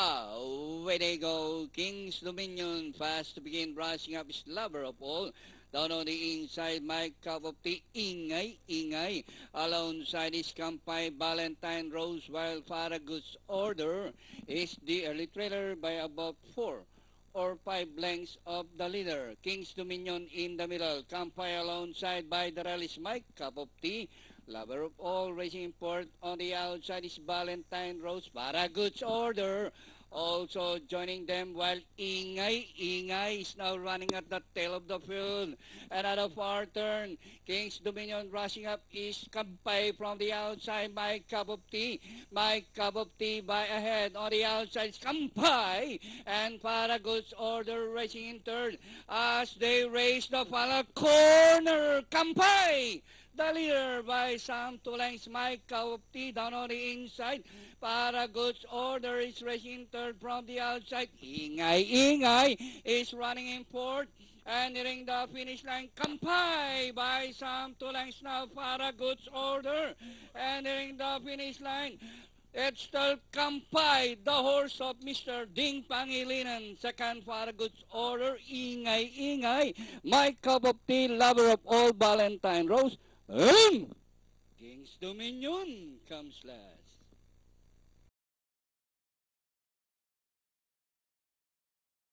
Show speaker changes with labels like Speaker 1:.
Speaker 1: Away they go. King's Dominion fast to begin brushing up his lover of all. Down on the inside, my cup of tea, ingay. Alongside his Kampay, Valentine Rose, while Farragut's order is the early trailer by about 4 or 5 lengths of the leader. King's Dominion in the middle. Kampay alongside by the rallies, my cup of tea. Lover of all, Racing Import on the outside is Valentine Rose. Farragut's order also joining them, while Ingay is now running at the tail of the field. Another far turn. King's Dominion rushing up is Kampay from the outside. My cup of tea. My cup of tea by ahead. On the outside is Kampay. And Farragut's order racing in third as they race the final corner. Kampay! The leader by some 2 lengths. My cup of tea down on the inside. Farragut's order is racing third from the outside. Ingay is running in fourth. And nearing the finish line, Kampay by some 2 lengths now. Farragut's order. And nearing the finish line, it's still Kampay, the horse of Mr. Ding Pangilinan. Second, Farragut's order. Ingay. My cup of tea, lover of all, Valentine Rose. King's Dominion comes last.